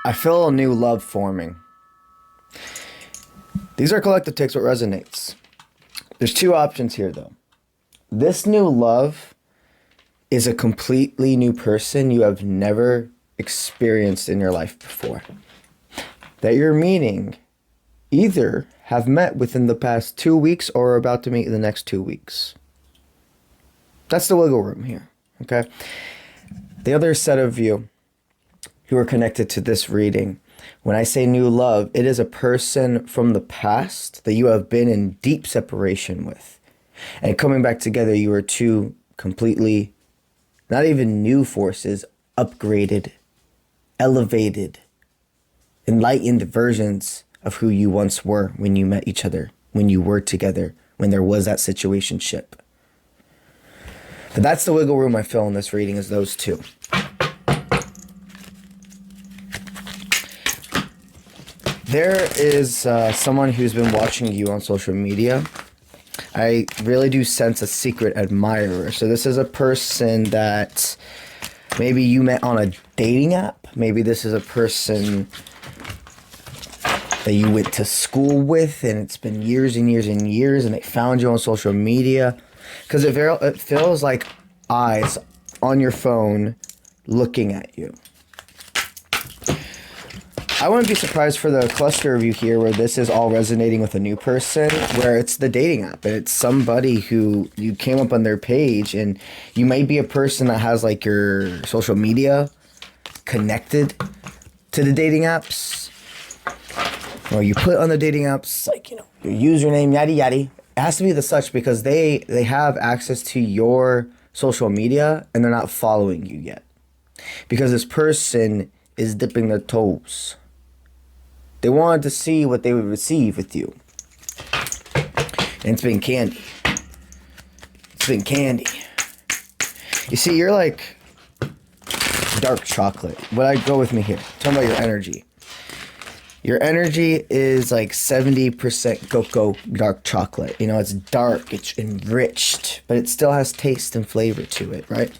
I feel a new love forming. These are collective takes what resonates. There's two options here though. This new love is a completely new person you have never experienced in your life before. That you're meeting either have met within the past 2 weeks or are about to meet in the next 2 weeks. That's the wiggle room here, okay? The other set of you who are connected to this reading, when I say new love, it is a person from the past that you have been in deep separation with. And coming back together, you are two completely, not even new forces, upgraded, elevated, enlightened versions of who you once were when you met each other, when you were together, when there was that situationship. But that's the wiggle room I feel in this reading, is those two. There is someone who's been watching you on social media. I really do sense a secret admirer. So this is a person that maybe you met on a dating app. Maybe this is a person that you went to school with and it's been years and years and years and they found you on social media. Because it feels like eyes on your phone looking at you. I wouldn't be surprised for the cluster of you here where this is all resonating with a new person, where it's the dating app. And it's somebody who you came up on their page, and you might be a person that has like your social media connected to the dating apps. Or you put on the dating apps, like, you know, your username, yada yada. It has to be the such because they have access to your social media and they're not following you yet. Because this person is dipping their toes. They wanted to see what they would receive with you. And it's been candy. It's been candy. You see, you're like dark chocolate. What I go with me here. Talking about your energy. Your energy is like 70% cocoa dark chocolate. You know, it's dark, it's enriched, but it still has taste and flavor to it, right?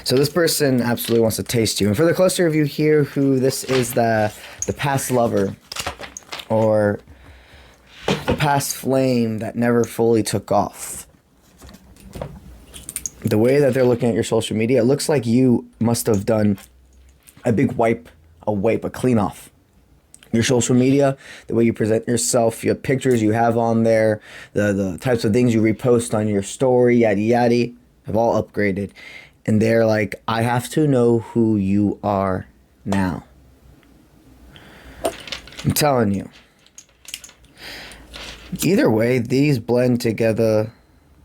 So this person absolutely wants to taste you. And for the cluster of you here who this is the past lover or the past flame that never fully took off, the way that they're looking at your social media, it looks like you must have done a big a clean off. Your social media, the way you present yourself, your pictures you have on there, the types of things you repost on your story, yada yada, have all upgraded. And they're like, I have to know who you are now. I'm telling you. Either way, these blend together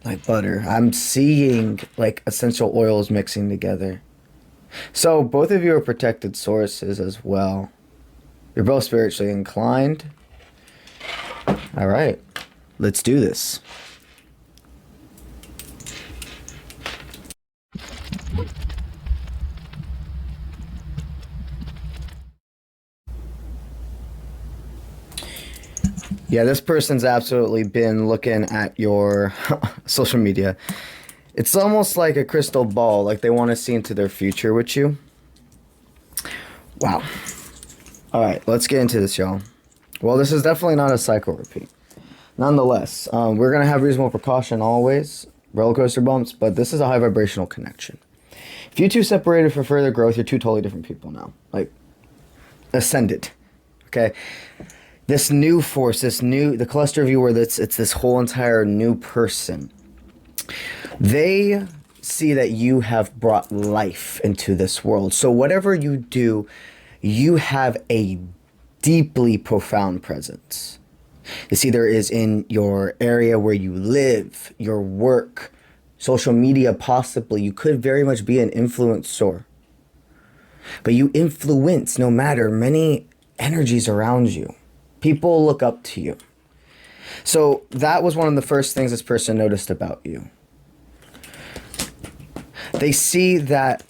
like butter. I'm seeing like essential oils mixing together. So both of you are protected sources as well. You're both spiritually inclined. All right, let's do this. Yeah, this person's absolutely been looking at your social media. It's almost like a crystal ball, like they want to see into their future with you. Wow. All right, let's get into this, y'all. Well, this is definitely not a cycle repeat. Nonetheless, we're going to have reasonable precaution always, roller coaster bumps, but this is a high vibrational connection. If you two separated for further growth, you're two totally different people now. Like, ascended, okay? This new force, the cluster of you where it's this whole entire new person, they see that you have brought life into this world. So whatever you do, you have a deeply profound presence. It's either is in your area where you live, your work, social media possibly. You could very much be an influencer. But you influence no matter many energies around you. People look up to you. So that was one of the first things this person noticed about you. They see that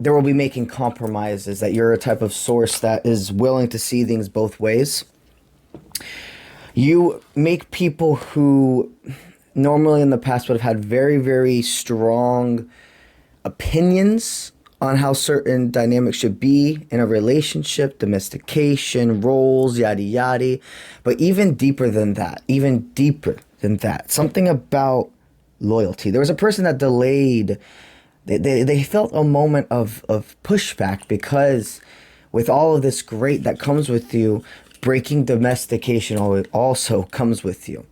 there will be making compromises, that you're a type of source that is willing to see things both ways. You make people who normally in the past would have had very, very strong opinions on how certain dynamics should be in a relationship, domestication, roles, yada yada. But even deeper than that, something about loyalty. There was a person that delayed. They felt a moment of pushback because with all of this great that comes with you, breaking domestication also comes with you.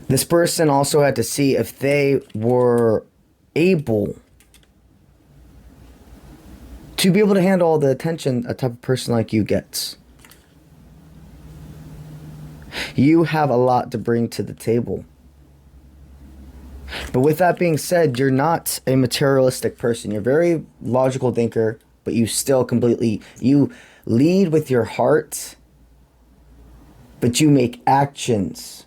This person also had to see if they were able to be able to handle all the attention a type of person like you gets. You have a lot to bring to the table. But with that being said, you're not a materialistic person. You're a very logical thinker, but you still you lead with your heart, but you make actions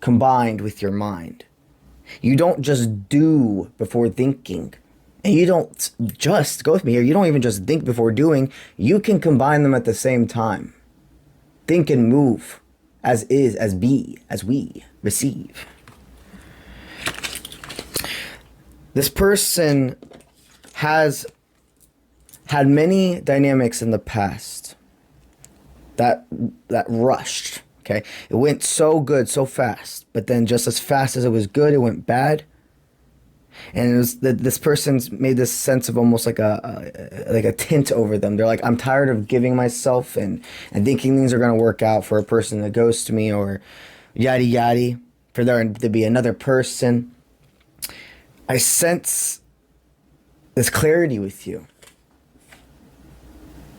combined with your mind. You don't just do before thinking. And you don't just, go with me here, you don't even just think before doing. You can combine them at the same time. Think and move as is, as be, as we receive. This person has had many dynamics in the past that rushed, okay? It went so good, so fast, but then just as fast as it was good, it went bad. And it was this person's made this sense of almost like a tint over them. They're like, I'm tired of giving myself and thinking things are going to work out for a person that goes to me, or yada yada, for there to be another person. I sense this clarity with you.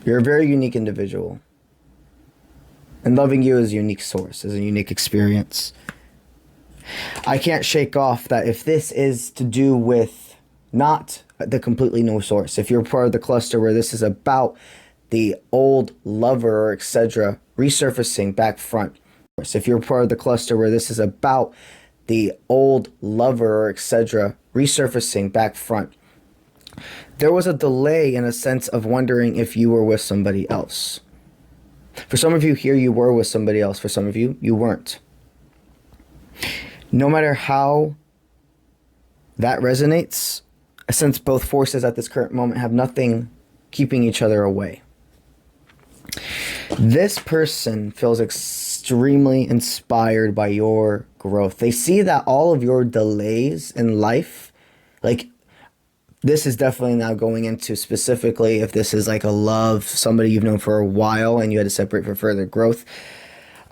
You're a very unique individual. And loving you is a unique source, is a unique experience. I can't shake off that if this is to do with not the completely new source, if you're part of the cluster where this is about the old lover or etc. resurfacing back front, if you're part of the cluster where this is about the old lover or etc. resurfacing back front, there was a delay in a sense of wondering if you were with somebody else. For some of you here, you were with somebody else. For some of you, you weren't. No matter how that resonates, I sense both forces at this current moment have nothing keeping each other away. This person feels extremely inspired by your growth. They see that all of your delays in life, like this is definitely now going into specifically if this is like a love, somebody you've known for a while and you had to separate for further growth.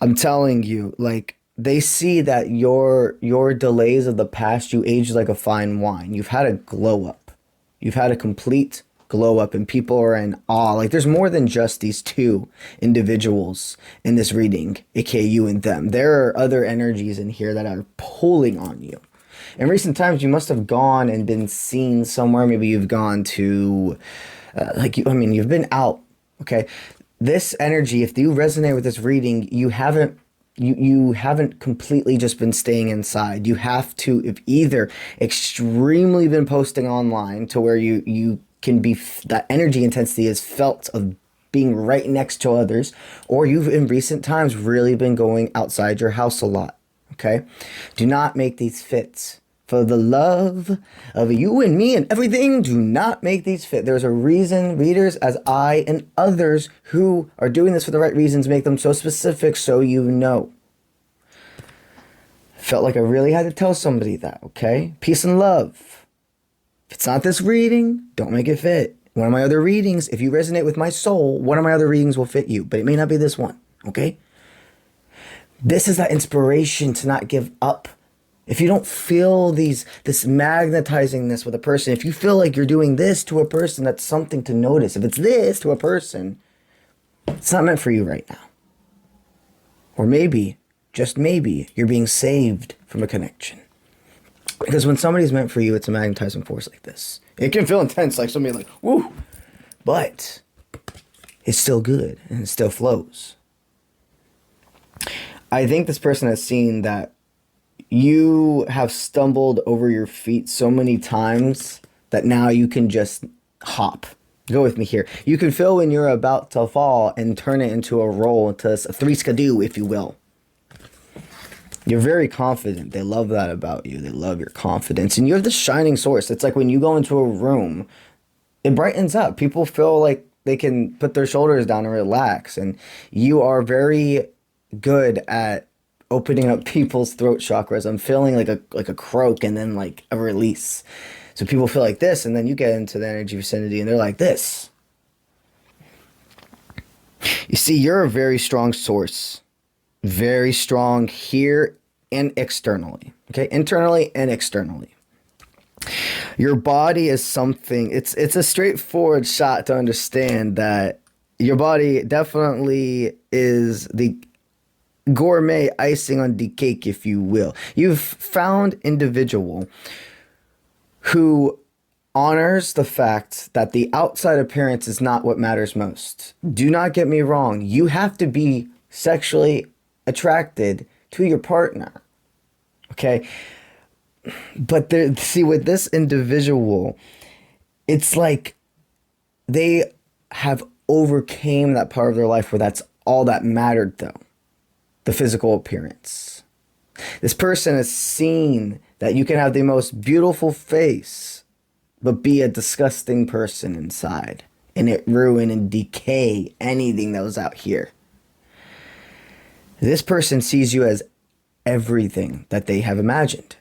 I'm telling you, like, they see that your delays of the past, you aged like a fine wine. You've had a glow up. You've had a complete glow up, and people are in awe. Like, there's more than just these two individuals in this reading, aka you and them. There are other energies in here that are pulling on you. In recent times, you must have gone and been seen somewhere. Maybe you've gone to, you've been out. Okay, this energy, if you resonate with this reading, you haven't completely just been staying inside. You have to have either extremely been posting online to where you can be, that energy intensity is felt of being right next to others, or you've in recent times really been going outside your house a lot. Okay, do not make these fits. For the love of you and me and everything, do not make these fit. There's a reason readers, as I and others who are doing this for the right reasons, make them so specific so you know. Felt like I really had to tell somebody that, okay? Peace and love. If it's not this reading, don't make it fit. One of my other readings, if you resonate with my soul, one of my other readings will fit you, but it may not be this one, okay? This is that inspiration to not give up. If you don't feel this magnetizingness with a person, if you feel like you're doing this to a person, that's something to notice. If it's this to a person, it's not meant for you right now. Or maybe, just maybe, you're being saved from a connection. Because when somebody's meant for you, it's a magnetizing force like this. It can feel intense, like somebody like, woo, but it's still good and it still flows. I think this person has seen that you have stumbled over your feet so many times that now you can just hop. Go with me here. You can feel when you're about to fall and turn it into a roll, into a three-skidoo, if you will. You're very confident. They love that about you. They love your confidence. And you have this shining source. It's like when you go into a room, it brightens up. People feel like they can put their shoulders down and relax. And you are very good at opening up people's throat chakras. I'm feeling like a croak and then like a release. So people feel like this, and then you get into the energy vicinity and they're like this. You see, you're a very strong source. Very strong here and externally. Okay, internally and externally. Your body is something, it's a straightforward shot to understand that your body definitely is the gourmet icing on the cake, if you will. You've found individual who honors the fact that the outside appearance is not what matters most. Do not get me wrong. You have to be sexually attracted to your partner. Okay? But there, see, with this individual, it's like they have overcame that part of their life where that's all that mattered, though. The physical appearance. This person has seen that you can have the most beautiful face, but be a disgusting person inside. And it ruin and decay anything that was out here. This person sees you as everything that they have imagined.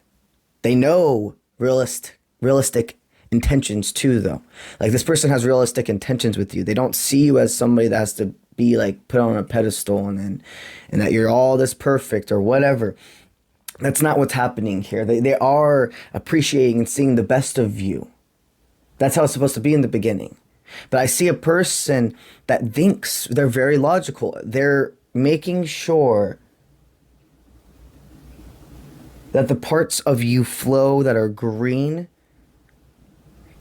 They know realistic intentions too, though. Like, this person has realistic intentions with you. They don't see you as somebody that has to be like put on a pedestal and that you're all this perfect or whatever. That's not what's happening here. They are appreciating and seeing the best of you. That's how it's supposed to be in the beginning. But I see a person that thinks they're very logical. They're making sure that the parts of you flow that are green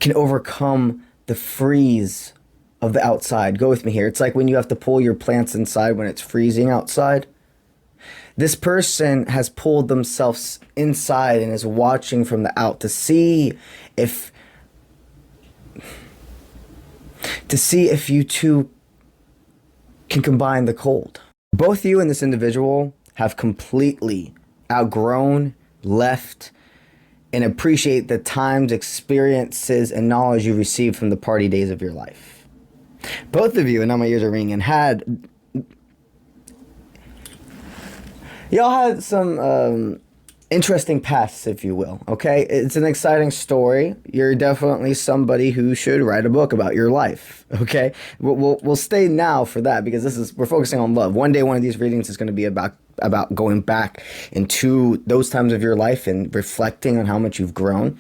can overcome the freeze of the outside. Go with me here. It's like when you have to pull your plants inside when it's freezing outside. This person has pulled themselves inside and is watching from the out to see if you two can combine the cold. Both you and this individual have completely outgrown, left, and appreciate the times, experiences, and knowledge you received from the party days of your life. Both of you, and now my ears are ringing, y'all had some interesting pasts, if you will, okay? It's an exciting story. You're definitely somebody who should write a book about your life, okay? We'll stay now for that because we're focusing on love. One day, one of these readings is going to be about going back into those times of your life and reflecting on how much you've grown.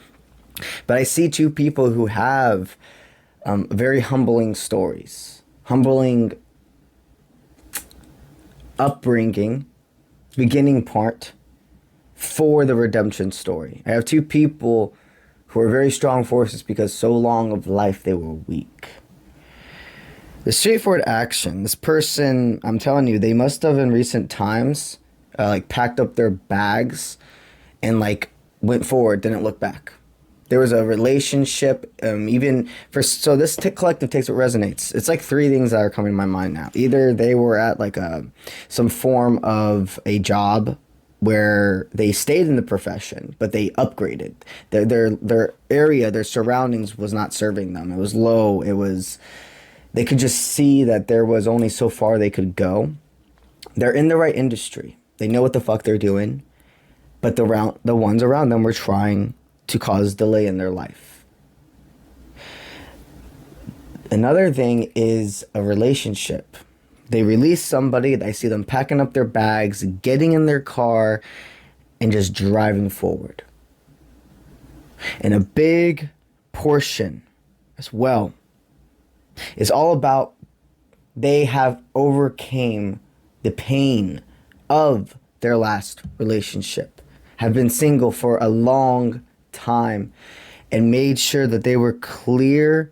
But I see two people who have very humbling stories, humbling upbringing, beginning part for the redemption story. I have two people who are very strong forces because so long of life they were weak. The straightforward action, this person, I'm telling you, they must have in recent times like packed up their bags and like went forward, didn't look back. There was a relationship, so this collective takes what resonates. It's like three things that are coming to my mind now. Either they were at like some form of a job where they stayed in the profession, but they upgraded. Their area, their surroundings was not serving them. It was low. They could just see that there was only so far they could go. They're in the right industry. They know what the fuck they're doing, but the ones around them were trying to cause delay in their life. Another thing is a relationship. They release somebody, I see them packing up their bags, getting in their car, and just driving forward. And a big portion as well is all about they have overcame the pain of their last relationship, have been single for a long time, and made sure that they were clear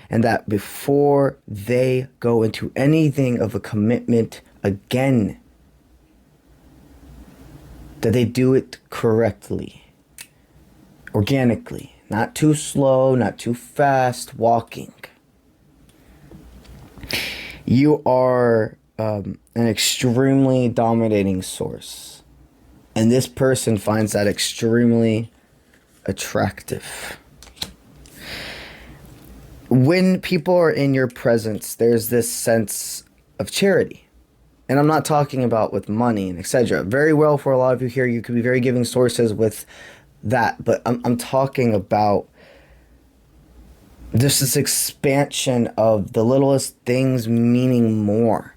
and that before they go into anything of a commitment again, that they do it correctly, organically, not too slow, not too fast, walking. You are an extremely dominating source, and this person finds that extremely attractive. when people are in your presence, there's this sense of charity. And I'm not talking about with money and etc. Very well, for a lot of you here, you could be very giving sources with that. But I'm talking about just this expansion of the littlest things meaning more.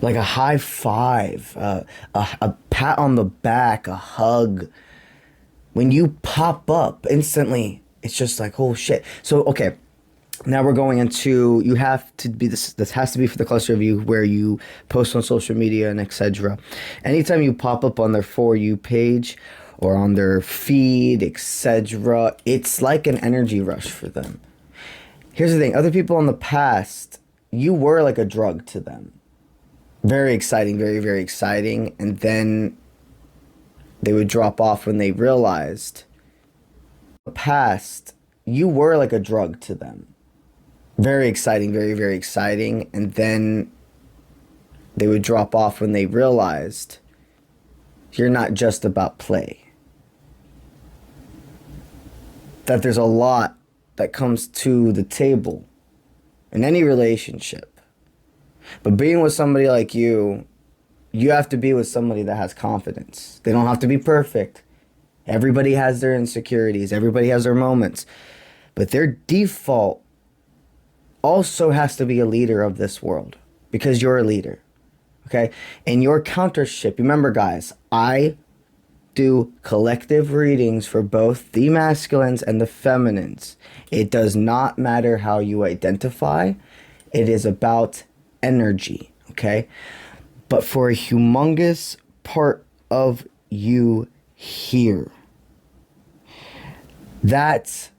Like a high five, a pat on the back, a hug. When you pop up instantly, it's just like, oh shit. So, okay. Now we're going into, you have to be, this has to be for the cluster of you where you post on social media and etc. Anytime you pop up on their For You page or on their feed, etc., it's like an energy rush for them. Here's the thing. Other people in the past, you were like a drug to them. Very exciting, very, very exciting. And then they would drop off when they realized the past, you were like a drug to them. Very exciting, very, very exciting. And then they would drop off when they realized you're not just about play. That there's a lot that comes to the table in any relationship. But being with somebody like you have to be with somebody that has confidence. They don't have to be perfect. Everybody has their insecurities. Everybody has their moments. But their default also has to be a leader of this world, because you're a leader. Okay? And your countership, remember guys, I do collective readings for both the masculines and the feminines. It does not matter how you identify. It is about energy. Okay? But for a humongous part of you here, that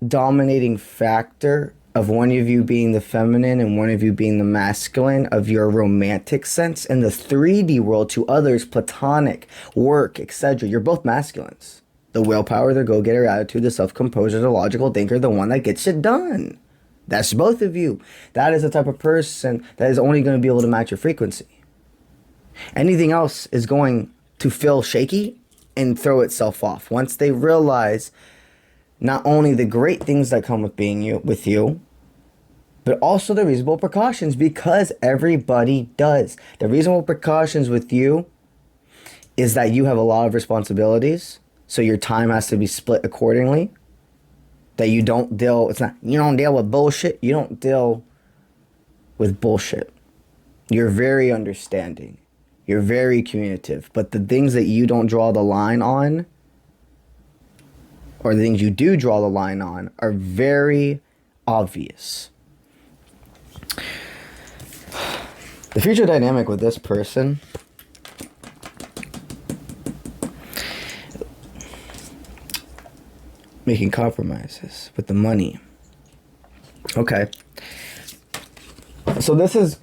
dominating factor of one of you being the feminine and one of you being the masculine, of your romantic sense in the 3D world to others, platonic, work, etc. You're both masculines. The willpower, the go-getter attitude, the self-composure, the logical thinker, the one that gets shit done. That's both of you. That is the type of person that is only going to be able to match your frequency. Anything else is going to feel shaky and throw itself off. Once they realize not only the great things that come with being with you, but also the reasonable precautions, because everybody does. The reasonable precautions with you is that you have a lot of responsibilities, so your time has to be split accordingly. That you don't deal with bullshit. You don't deal with bullshit. You're very understanding. You're very communicative. But the things that you don't draw the line on, or the things you do draw the line on, are very obvious. The future dynamic with this person, making compromises with the money. Okay. So this is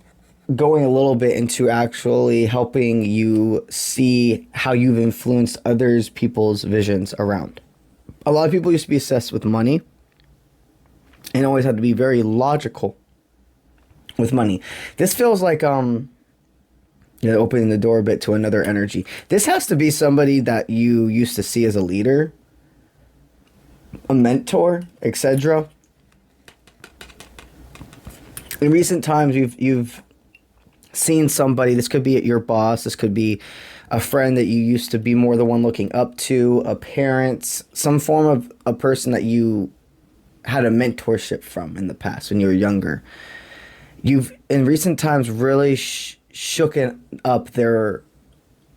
going a little bit into actually helping you see how you've influenced others people's visions around. A lot of people used to be obsessed with money and always had to be very logical with money. This feels like opening the door a bit to another energy. This has to be somebody that you used to see as a leader, a mentor, etc. In recent times, you've seen somebody. This could be your boss. This could be a friend that you used to be more the one looking up to, a parent, some form of a person that you had a mentorship from in the past when you were younger. You've, in recent times, really shooken up their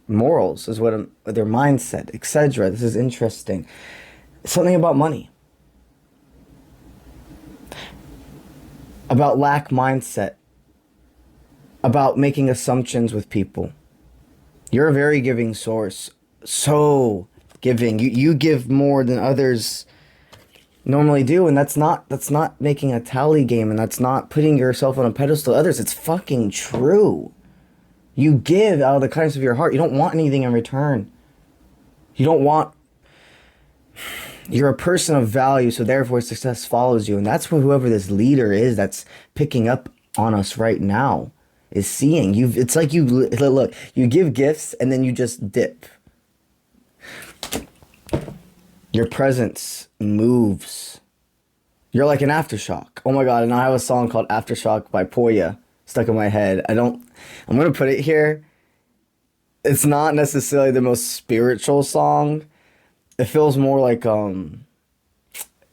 morals, is what their mindset, etc. This is interesting. Something about money. About lack mindset. About making assumptions with people. You're a very giving source. So giving. You give more than others normally do, and that's not making a tally game, and that's not putting yourself on a pedestal to others. It's fucking true. You give out of the kindness of your heart. You don't want anything in return. You're a person of value, so therefore success follows you. And that's what whoever this leader is that's picking up on us right now is seeing. It's like you give gifts and then you just dip. Your presence moves You're like an aftershock. Oh my god! And I have a song called "Aftershock" by Poya stuck in my head. I don't. I'm gonna put it here. It's not necessarily the most spiritual song. It feels more like an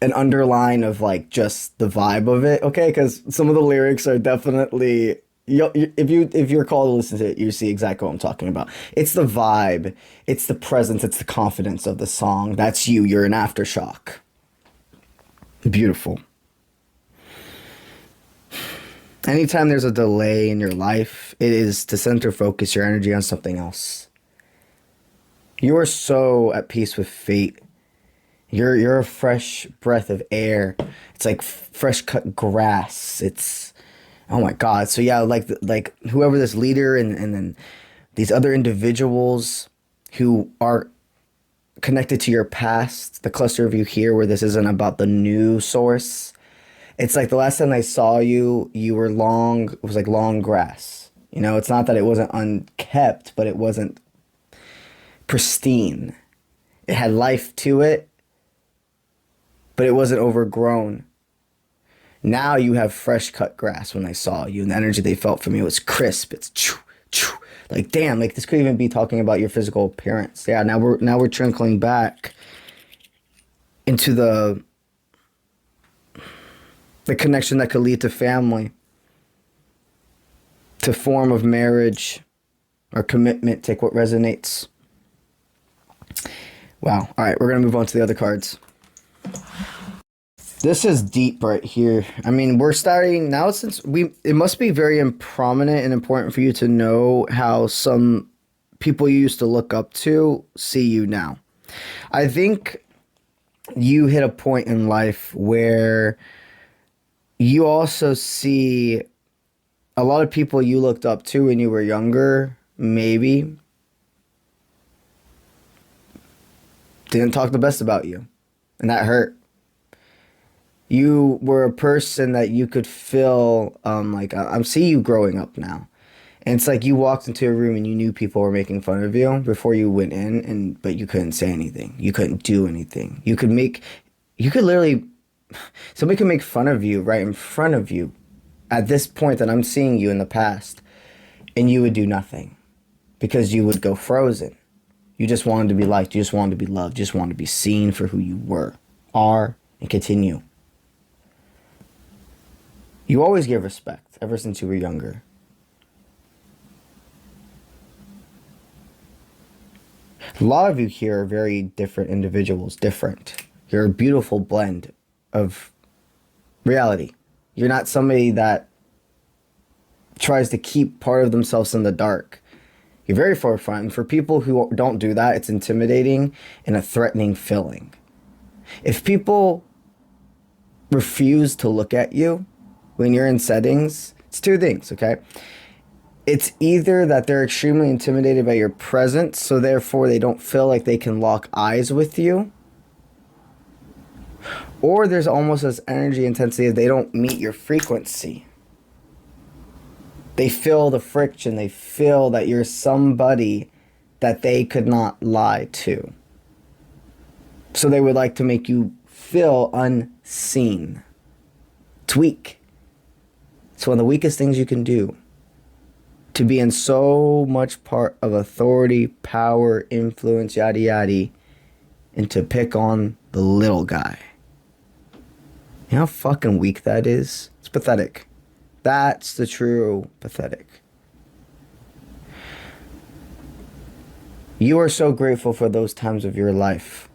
underline of like just the vibe of it. Okay, because some of the lyrics are definitely. If you're called to listen to it, you see exactly what I'm talking about. It's the vibe, it's the presence, it's the confidence of the song. That's you. You're an aftershock. Beautiful. Anytime there's a delay in your life, it is to center focus your energy on something else. You are so at peace with fate. You're a fresh breath of air. It's like fresh cut grass. It's oh my god. So yeah, like whoever this leader and then these other individuals who are connected to your past, the cluster of you here where this isn't about the new source. It's like the last time I saw you, you were long, it was like long grass. You know, it's not that it wasn't unkept, but it wasn't pristine. It had life to it, but it wasn't overgrown. Now you have fresh cut grass when I saw you, and the energy they felt from you was crisp. It's choo, choo. Like damn, like this could even be talking about your physical appearance. Yeah, now we're trickling back into the connection that could lead to family, to form of marriage or commitment. Take what resonates. Wow. All right, we're going to move on to the other cards. This is deep right here. I mean, we're starting now it must be very prominent and important for you to know how some people you used to look up to see you now. I think you hit a point in life where you also see a lot of people you looked up to when you were younger, maybe, didn't talk the best about you. And that hurt. You were a person that you could feel, I'm seeing you growing up now. And it's like you walked into a room and you knew people were making fun of you before you went in, but you couldn't say anything. You couldn't do anything. You could literally, somebody could make fun of you right in front of you at this point that I'm seeing you in the past, and you would do nothing because you would go frozen. You just wanted to be liked. You just wanted to be loved. You just wanted to be seen for who you are, and continue. You always give respect ever since you were younger. A lot of you here are very different individuals, different. You're a beautiful blend of reality. You're not somebody that tries to keep part of themselves in the dark. You're very forefront. And for people who don't do that, it's intimidating and a threatening feeling. If people refuse to look at you when you're in settings, it's two things, okay? It's either that they're extremely intimidated by your presence, so therefore they don't feel like they can lock eyes with you. Or there's almost this energy intensity that they don't meet your frequency. They feel the friction. They feel that you're somebody that they could not lie to. So they would like to make you feel unseen. It's weak. It's one of the weakest things you can do. To be in so much part of authority, power, influence, yada yada, and to pick on the little guy. You know how fucking weak that is? It's pathetic. That's the true pathetic. You are so grateful for those times of your life.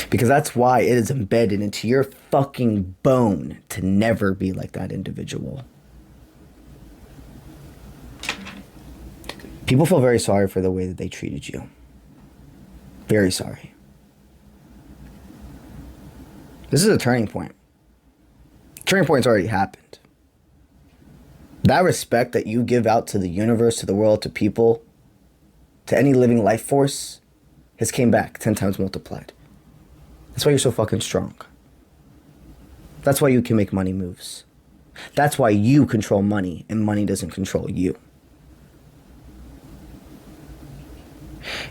Because that's why it is embedded into your fucking bone to never be like that individual. People feel very sorry for the way that they treated you. Very sorry. This is a turning point. Turning point's already happened. That respect that you give out to the universe, to the world, to people, to any living life force, has came back 10 times multiplied. That's why you're so fucking strong. That's why you can make money moves. That's why you control money and money doesn't control you.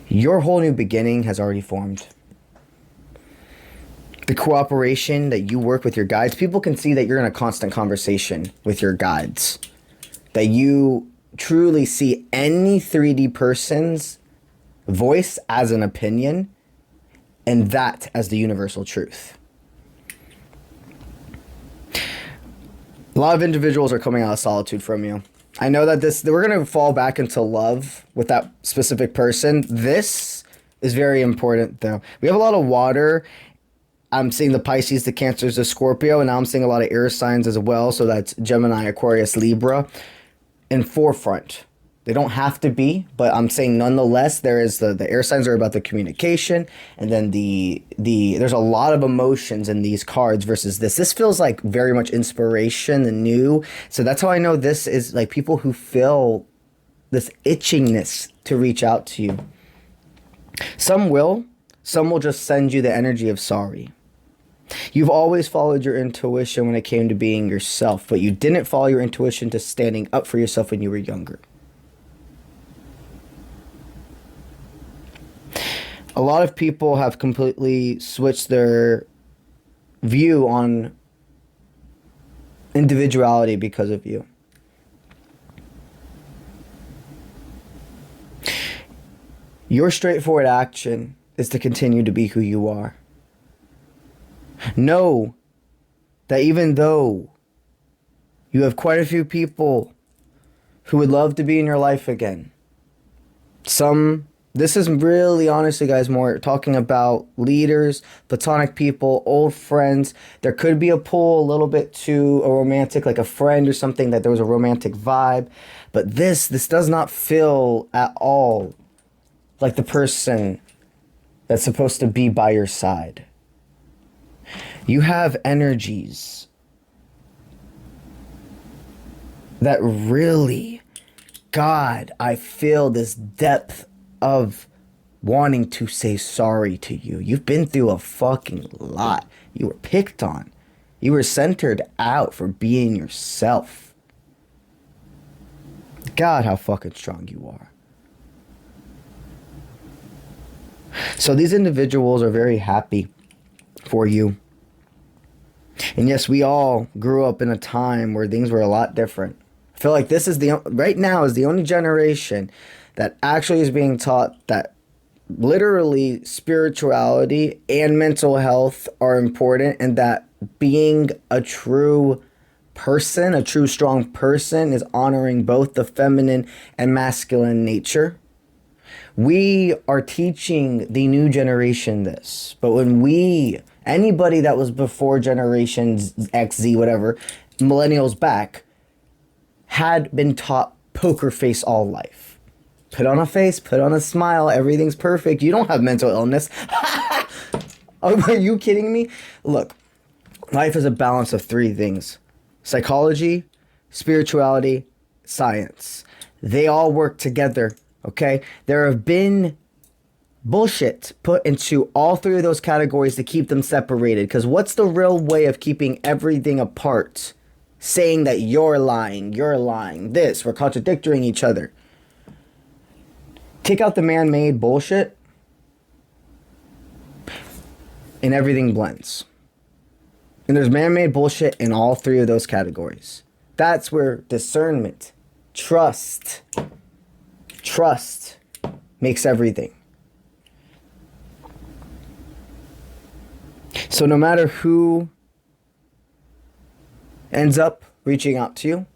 Your whole new beginning has already formed. the cooperation that you work with your guides, people can see that you're in a constant conversation with your guides. That you truly see any 3D person's voice as an opinion and that as the universal truth. A lot of individuals are coming out of solitude from you. I know that we're going to fall back into love with that specific person. This is very important, though. We have a lot of water. I'm seeing the Pisces, the Cancers, the Scorpio, and now I'm seeing a lot of air signs as well. So that's Gemini, Aquarius, Libra in forefront. They don't have to be, but I'm saying nonetheless, there is the air signs are about the communication, and then there's a lot of emotions in these cards versus this. This feels like very much inspiration and new. So that's how I know this is like people who feel this itchingness to reach out to you. Some will just send you the energy of sorry. You've always followed your intuition when it came to being yourself, but you didn't follow your intuition to standing up for yourself when you were younger. A lot of people have completely switched their view on individuality because of you. Your straightforward action is to continue to be who you are. Know that even though you have quite a few people who would love to be in your life again, this is really, honestly, guys, more talking about leaders, platonic people, old friends. There could be a pull a little bit to a romantic, like a friend or something, that there was a romantic vibe. But this does not feel at all like the person that's supposed to be by your side. You have energies that really, God, I feel this depth of wanting to say sorry to you. You've been through a fucking lot. You were picked on. You were centered out for being yourself. God, how fucking strong you are. So these individuals are very happy for you. And yes, we all grew up in a time where things were a lot different. I feel like this is right now is the only generation that actually is being taught that literally spirituality and mental health are important, and that being a true person, a true strong person, is honoring both the feminine and masculine nature. We are teaching the new generation this, but anybody that was before generations X, Z, whatever, millennials back, had been taught poker face all life. Put on a face, put on a smile, everything's perfect. You don't have mental illness. Are you kidding me? Look, life is a balance of three things: psychology, spirituality, science. They all work together, okay? There have been bullshit put into all three of those categories to keep them separated. Because what's the real way of keeping everything apart? Saying that you're lying, we're contradicting each other. Take out the man-made bullshit, and everything blends. And there's man-made bullshit in all three of those categories. That's where discernment, trust makes everything. So no matter who ends up reaching out to you,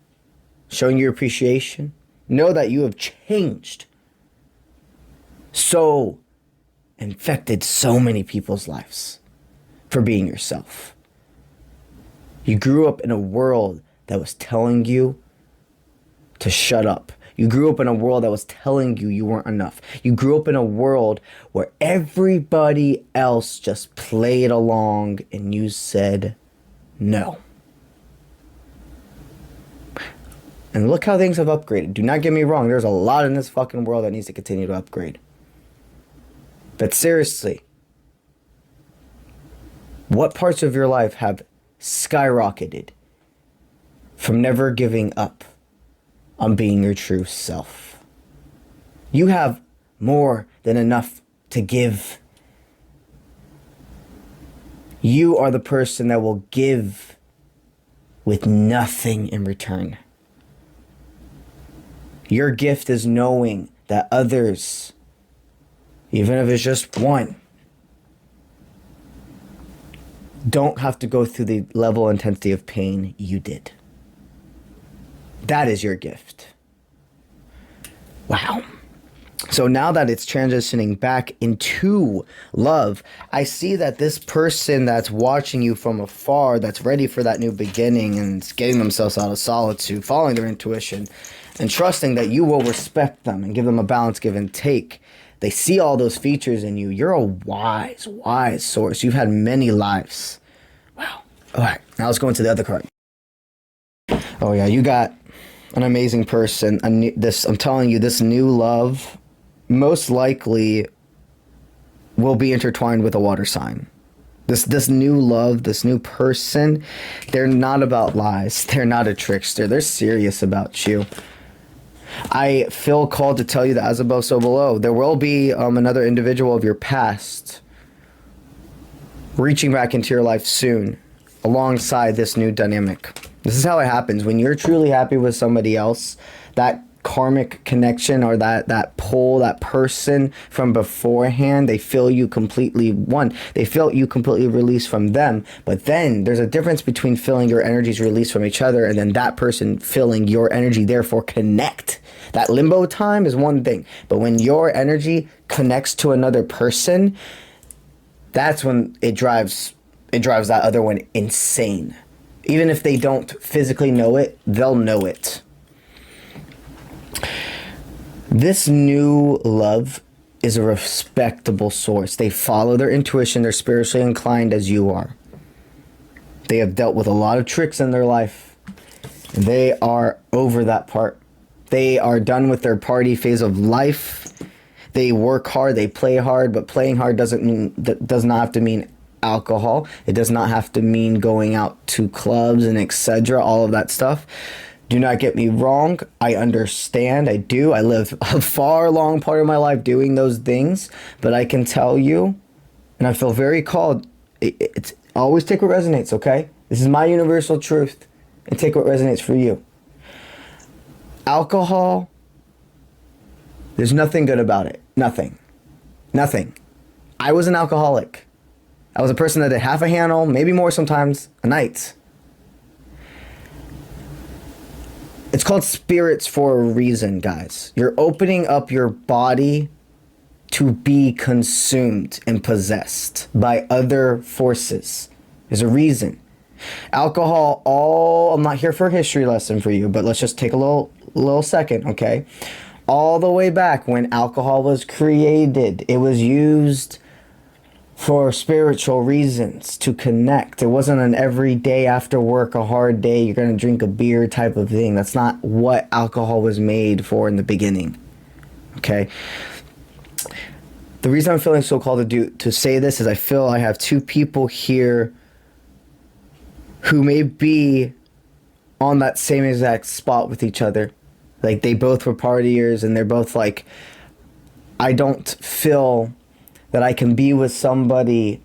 showing you appreciation, know that you have changed infected so many people's lives for being yourself. You grew up in a world that was telling you to shut up. You grew up in a world that was telling you weren't enough. You grew up in a world where everybody else just played along and you said no. And look how things have upgraded. Do not get me wrong. There's a lot in this fucking world that needs to continue to upgrade. But seriously, what parts of your life have skyrocketed from never giving up on being your true self? You have more than enough to give. You are the person that will give with nothing in return. Your gift is knowing that others, even if it's just one, don't have to go through the level of intensity of pain you did. That is your gift. Wow. So now that it's transitioning back into love, I see that this person that's watching you from afar, that's ready for that new beginning and getting themselves out of solitude, following their intuition, and trusting that you will respect them and give them a balance, give and take. They see all those features in you. You're a wise, wise source. You've had many lives. Wow. All right. Now let's go into the other card. Oh, yeah. You got an amazing person. I'm telling you, this new love most likely will be intertwined with a water sign. This new love, this new person, they're not about lies. They're not a trickster. They're serious about you. I feel called to tell you that as above, so below. There will be another individual of your past reaching back into your life soon alongside this new dynamic. This is how it happens. When you're truly happy with somebody else, that karmic connection or that pull, that person from beforehand, they feel you completely one. They feel you completely released from them. But then there's a difference between feeling your energies released from each other and then that person feeling your energy, therefore connect. That limbo time is one thing. But when your energy connects to another person, that's when it drives that other one insane. Even if they don't physically know it, they'll know it. This new love is a respectable source. They follow their intuition. They're spiritually inclined as you are. They have dealt with a lot of tricks in their life. They are over that part. They are done with their party phase of life. They work hard. They play hard. But playing hard does not have to mean alcohol. It does not have to mean going out to clubs and etc. All of that stuff. Do not get me wrong. I understand. I do. I live a far long part of my life doing those things. But I can tell you, and I feel very called, it's always take what resonates, okay? This is my universal truth. And take what resonates for you. Alcohol, there's nothing good about it. Nothing. Nothing. I was an alcoholic. I was a person that did half a handle, maybe more sometimes, a night. It's called spirits for a reason, guys. You're opening up your body to be consumed and possessed by other forces. There's a reason. Alcohol, I'm not here for a history lesson for you, but let's just take a little second, okay? All the way back when alcohol was created, it was used for spiritual reasons, to connect. It wasn't an everyday after work, a hard day, you're going to drink a beer type of thing. That's not what alcohol was made for in the beginning. Okay? The reason I'm feeling so called to say this is I feel I have two people here who may be on that same exact spot with each other. Like they both were partiers and they're both like, I don't feel that I can be with somebody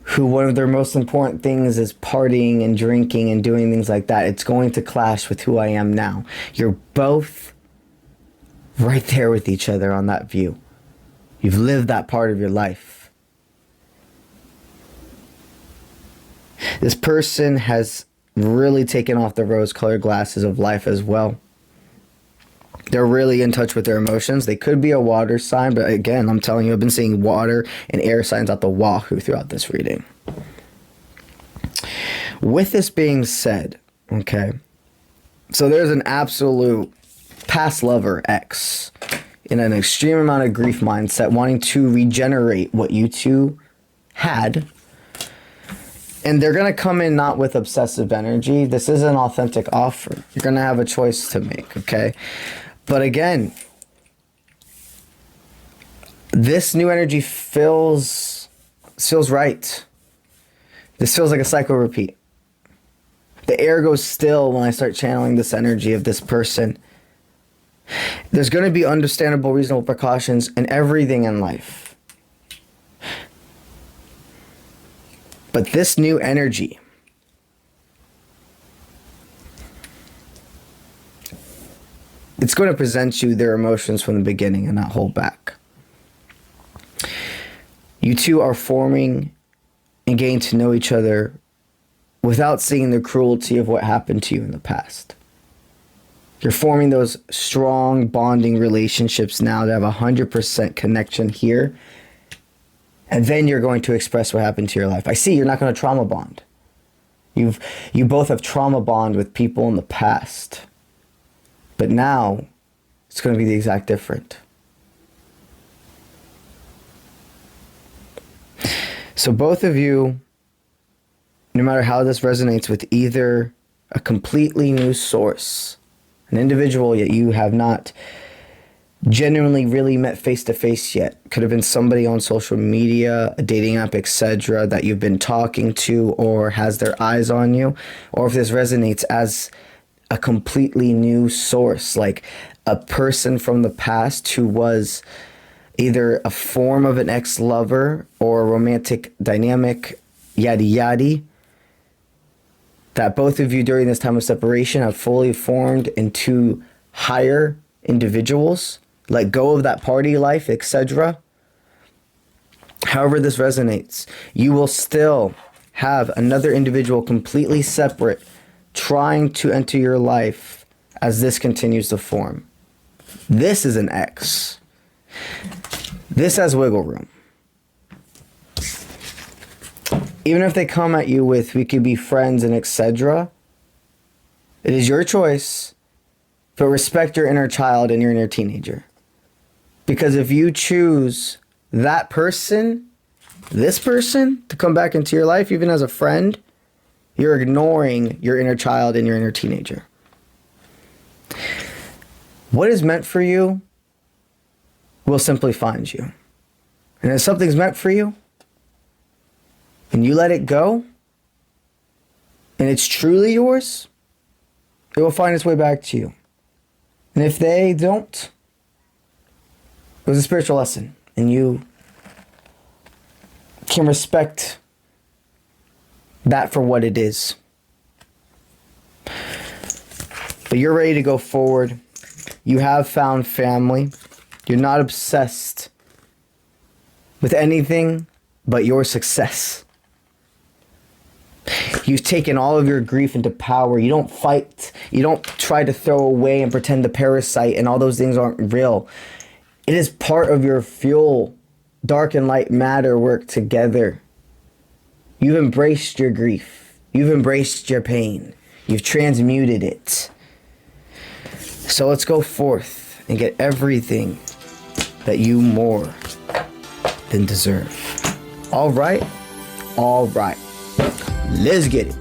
who one of their most important things is partying and drinking and doing things like that. It's going to clash with who I am now. You're both right there with each other on that view. You've lived that part of your life. This person has really taken off the rose-colored glasses of life as well. They're really in touch with their emotions. They could be a water sign, but again, I'm telling you, I've been seeing water and air signs out the wahoo throughout this reading. With this being said, okay, so there's an absolute past lover, ex, in an extreme amount of grief mindset, wanting to regenerate what you two had. And they're going to come in not with obsessive energy. This is an authentic offer. You're going to have a choice to make, okay? But again, this new energy feels right. This feels like a cycle repeat. The air goes still when I start channeling this energy of this person. There's going to be understandable, reasonable precautions in everything in life. But this new energy, it's going to present you their emotions from the beginning and not hold back. You two are forming and getting to know each other without seeing the cruelty of what happened to you in the past. You're forming those strong bonding relationships now that have 100% connection here. And then you're going to express what happened to your life. I see you're not going to trauma bond. You both have trauma bond with people in the past. But now it's going to be the exact different. So both of you, no matter how this resonates with either a completely new source, an individual yet you have not genuinely really met face to face yet, could have been somebody on social media, a dating app, etc., that you've been talking to or has their eyes on you, or if this resonates as a completely new source, like a person from the past who was either a form of an ex-lover or a romantic dynamic, yada yada, that both of you during this time of separation have fully formed into higher individuals, let go of that party life, etc. However this resonates, you will still have another individual completely separate trying to enter your life as this continues to form. This is an X. This has wiggle room. Even if they come at you with, we could be friends and etc., it is your choice, but respect your inner child and your inner teenager. Because if you choose that person, this person, to come back into your life, even as a friend, you're ignoring your inner child and your inner teenager. What is meant for you will simply find you. And if something's meant for you, and you let it go, and it's truly yours, it will find its way back to you. And if they don't, it was a spiritual lesson, and you can respect that for what it is. But you're ready to go forward. You have found family. You're not obsessed with anything but your success. You've taken all of your grief into power. You don't fight. You don't try to throw away and pretend to parasite and all those things aren't real. It is part of your fuel. Dark and light matter work together. You've embraced your grief. You've embraced your pain. You've transmuted it. So let's go forth and get everything that you more than deserve. All right? All right. Let's get it.